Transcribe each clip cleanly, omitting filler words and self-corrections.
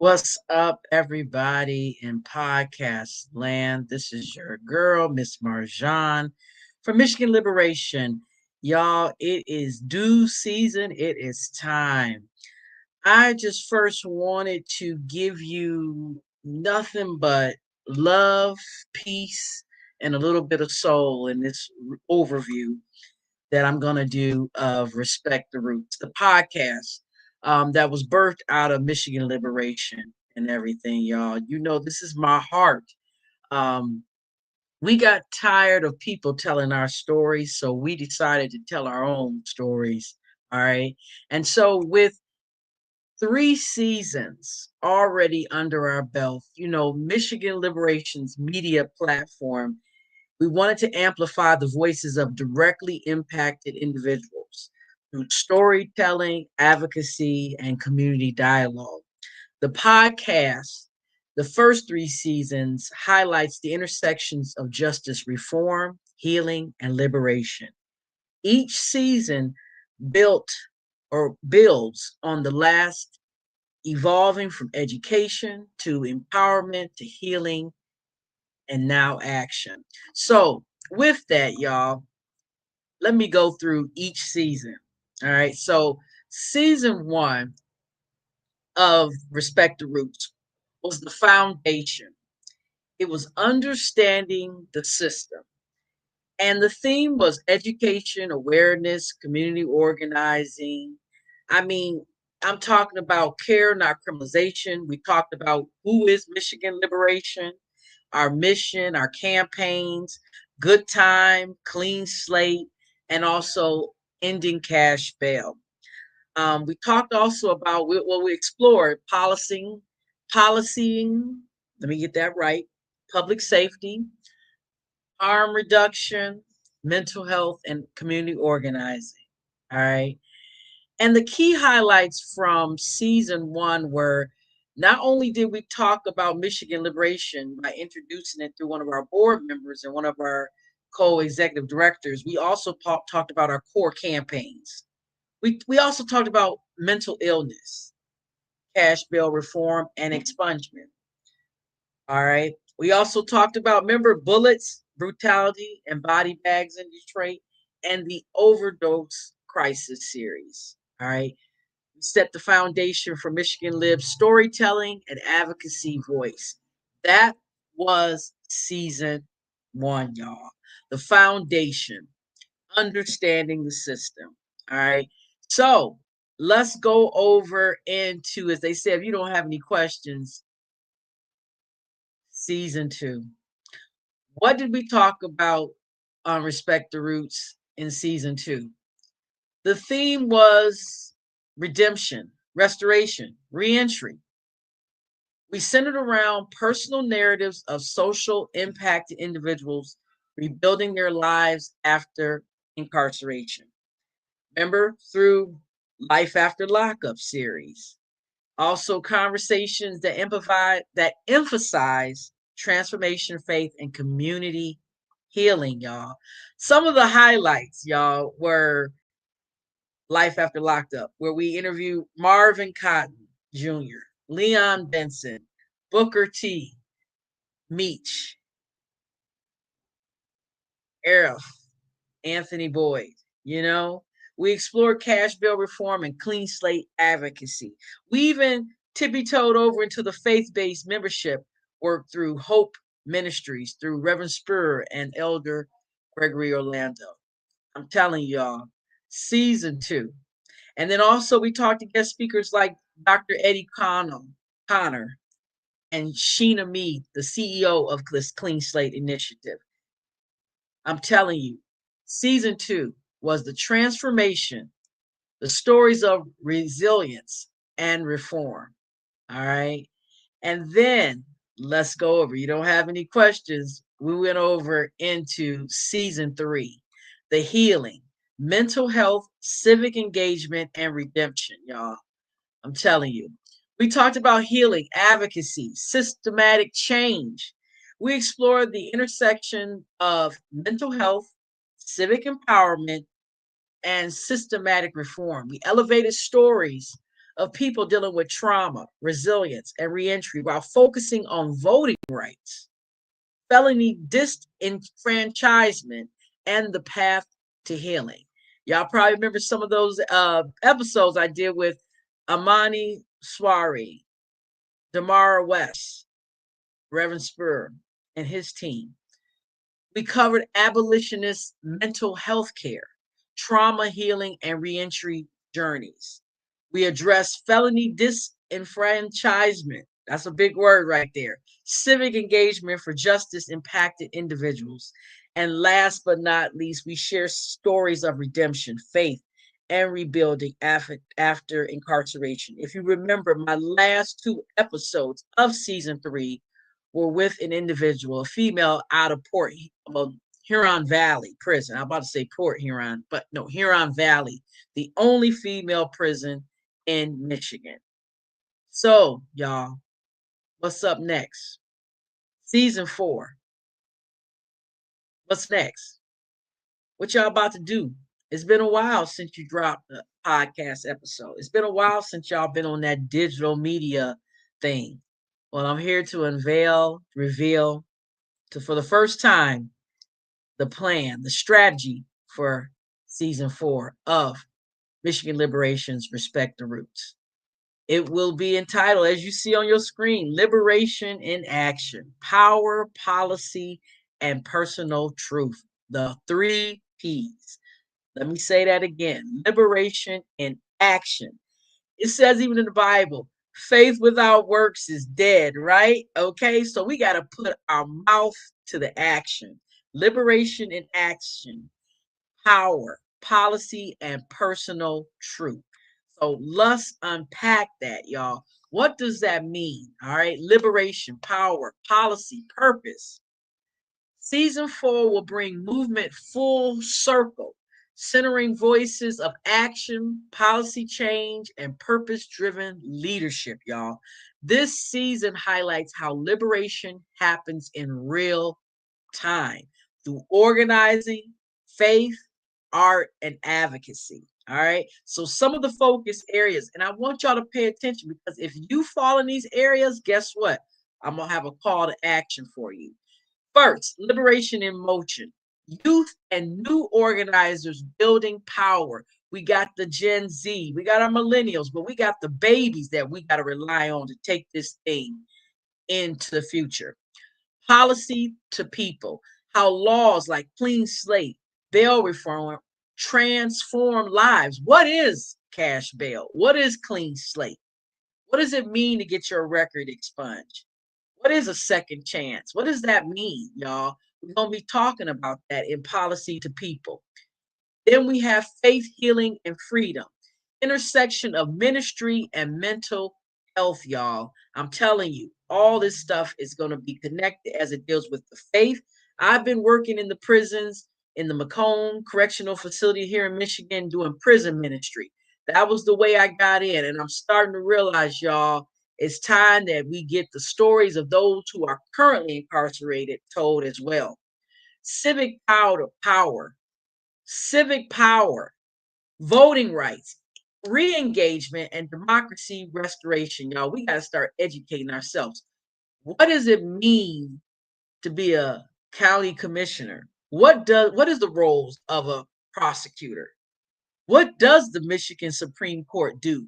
What's up, everybody in podcast land? This is your girl, Miss Marjan from Michigan Liberation. Y'all, it is due season. It is time. I just first wanted to give you nothing but love, peace, and a little bit of soul in this overview that I'm going to do of Respect the Roots, the podcast that was birthed out of Michigan Liberation and everything, y'all. You know, this is my heart. Um, we got tired of people telling our stories, so we decided to tell our own stories. All right. And so, with 3 seasons already under our belt, Michigan Liberation's media platform, we wanted to amplify the voices of directly impacted individuals through storytelling, advocacy, and community dialogue. The podcast, the first 3 seasons, highlights the intersections of justice reform, healing, and liberation. Each season built or builds on the last, evolving from education to empowerment to healing and now action. So, with that, y'all, let me go through each season. All right. So, season one of Respect the Roots was the foundation, it was understanding the system. And the theme was education, awareness, community organizing. I mean, I'm talking about care, not criminalization. We talked about who is Michigan Liberation, our mission, our campaigns, good time, clean slate, and also ending cash bail. We talked also about what we explored policying, let me get that right, public safety, harm reduction, mental health, and community organizing. All right. And the key highlights from season one were not only did we talk about Michigan Liberation by introducing it through one of our board members and one of our co executive directors, we also talked about our core campaigns. We also talked about mental illness, cash bail reform, and expungement. All right. We also talked about, remember, bullets, brutality, and body bags in Detroit, and the overdose crisis series. All right. We set the foundation for Michigan Lib's storytelling and advocacy voice. That was season one, y'all. The foundation, understanding the system. All right. So let's go over into, as they say, if you don't have any questions, season two. What did we talk about on Respect the Roots in season two? The theme was redemption, restoration, reentry. We centered around personal narratives of social impacted individuals rebuilding their lives after incarceration. Remember, through Life After Lockup series. Also, conversations that emphasize transformation, faith, and community healing, y'all. Some of the highlights, y'all, were Life After Locked Up, where we interview Marvin Cotton Jr., Leon Benson, Booker T, Meech, Arif, Anthony Boyd, you know? We explored cash bail reform and clean slate advocacy. We even tippy-toed over into the faith-based membership work through Hope Ministries, through Reverend Spur and Elder Gregory Orlando. I'm telling y'all, season two. And then also we talked to guest speakers like Dr. Eddie Connor and Sheena Mead, the CEO of this Clean Slate Initiative. I'm telling you, season two was the transformation, the stories of resilience and reform. All right. And then let's go over. You don't have any questions. We went over into season three, the healing, mental health, civic engagement, and redemption, y'all. I'm telling you. We talked about healing, advocacy, systematic change. We explored the intersection of mental health, civic empowerment, and systematic reform. We elevated stories of people dealing with trauma, resilience, and reentry while focusing on voting rights, felony disenfranchisement, and the path to healing. Y'all probably remember some of those episodes I did with Amani Swari, Damara West, Reverend Spur, and his team. We covered abolitionist mental health care, trauma healing, and reentry journeys. We addressed felony disenfranchisement. That's a big word right there. Civic engagement for justice impacted individuals. And last but not least, we share stories of redemption, faith, and rebuilding after incarceration. If you remember, my last two episodes of season 3 were with an individual, a female out of Huron Valley prison. I'm about to say Port Huron, but no, Huron Valley, the only female prison in Michigan. So, y'all, what's up next? Season 4. What's next? What y'all about to do? It's been a while since you dropped a podcast episode. It's been a while since y'all been on that digital media thing. Well, I'm here to reveal for the first time, the plan, the strategy for season 4 of Michigan Liberation's Respect the Roots. It will be entitled, as you see on your screen, Liberation in Action, Power, Policy, and Personal Truth. The 3 Ps. Let me say that again. Liberation in action. It says even in the Bible, faith without works is dead, right? Okay, so we got to put our mouth to the action. Liberation in action, power, policy, and personal truth. So let's unpack that, y'all. What does that mean? All right, liberation, power, policy, purpose. Season 4 will bring movement full circle, centering voices of action, policy change, and purpose driven leadership, y'all. This season highlights how liberation happens in real time through organizing, faith, art, and advocacy. All right. So, some of the focus areas, and I want y'all to pay attention because if you fall in these areas, guess what? I'm going to have a call to action for you. First, liberation in motion. Youth and new organizers building power. We got the Gen Z, we got our millennials, but we got the babies that we got to rely on to take this thing into the future. Policy to people. How laws like clean slate, bail reform transform lives. What is cash bail? What is clean slate? What does it mean to get your record expunged? What is a second chance? What does that mean, y'all? We're going to be talking about that in policy to people. Then we have faith, healing, and freedom. Intersection of ministry and mental health, y'all. I'm telling you, all this stuff is going to be connected as it deals with the faith. I've been working in the prisons, in the Macomb Correctional Facility here in Michigan, doing prison ministry. That was the way I got in. And I'm starting to realize, y'all, it's time that we get the stories of those who are currently incarcerated told as well. Civic power, civic power, voting rights, re-engagement, and democracy restoration. Y'all, we got to start educating ourselves. What does it mean to be a county commissioner? What is the roles of a prosecutor? What does the Michigan Supreme Court do?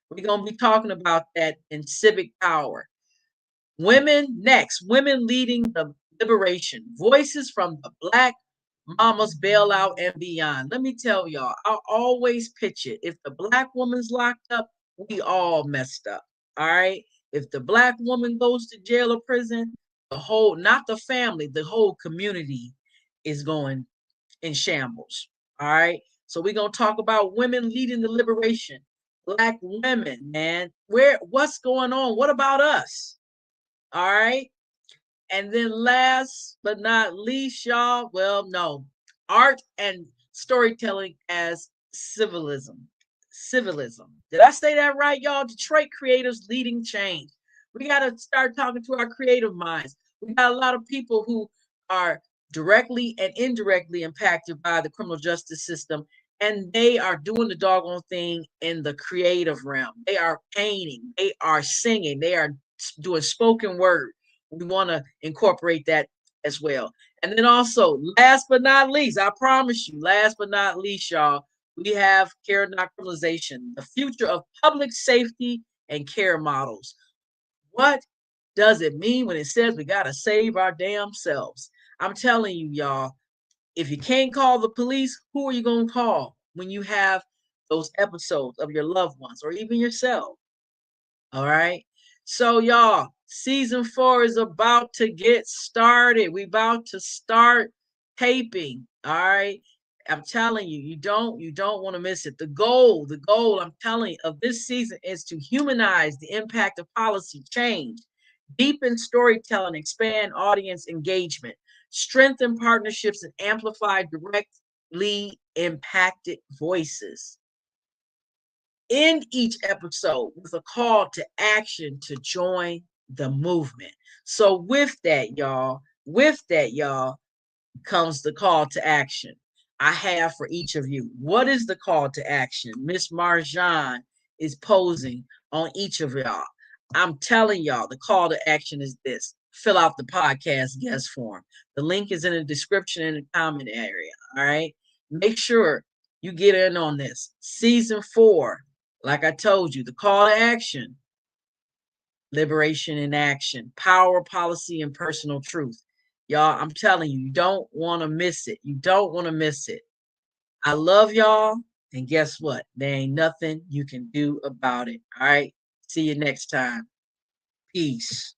We're going to be talking about that in civic power. Women next, women leading the liberation, voices from the Black Mama's bailout and beyond. Let me tell y'all, I always pitch it. If the Black woman's locked up, we all messed up. All right. If the Black woman goes to jail or prison, not the family, the whole community is going in shambles. All right. So we're going to talk about women leading the liberation. Black women, man. What's going on? What about us? All right. And then last but not least, y'all, well, no, art and storytelling as civilism. Civilism. Did I say that right, y'all? Detroit creators leading change. We got to start talking to our creative minds. We got a lot of people who are directly and indirectly impacted by the criminal justice system. and they are doing the doggone thing in the creative realm. They are painting, they are singing, they are doing spoken word. We want to incorporate that as well. And then also, last but not least, I promise you, last but not least, y'all, we have care nocturnalization, the future of public safety and care models. What does it mean when it says we got to save our damn selves? I'm telling you, y'all, if you can't call the police, who are you going to call when you have those episodes of your loved ones or even yourself? All right. So, y'all, season 4 is about to get started. We about to start taping. All right. I'm telling you, you don't want to miss it. The goal, I'm telling you, of this season is to humanize the impact of policy change, deepen storytelling, expand audience engagement, strengthen partnerships, and amplify directly impacted voices. End each episode with a call to action to join the movement. So with that, y'all, comes the call to action I have for each of you. What is the call to action Miss Marjan is posing on each of y'all? I'm telling y'all, the call to action is this: fill out the podcast guest form. The link is in the description in the comment area. All right. Make sure you get in on this. Season 4, like I told you, the call to action: liberation in action, power, policy, and personal truth. Y'all, I'm telling you, you don't want to miss it. You don't want to miss it. I love y'all. And guess what? There ain't nothing you can do about it. All right. See you next time. Peace.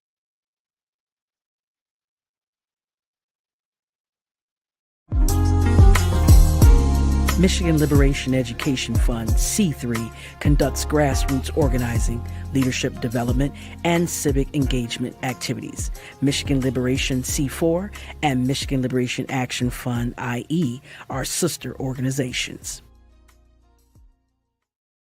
Michigan Liberation Education Fund, C3, conducts grassroots organizing, leadership development, and civic engagement activities. Michigan Liberation C4 and Michigan Liberation Action Fund, IE, are sister organizations.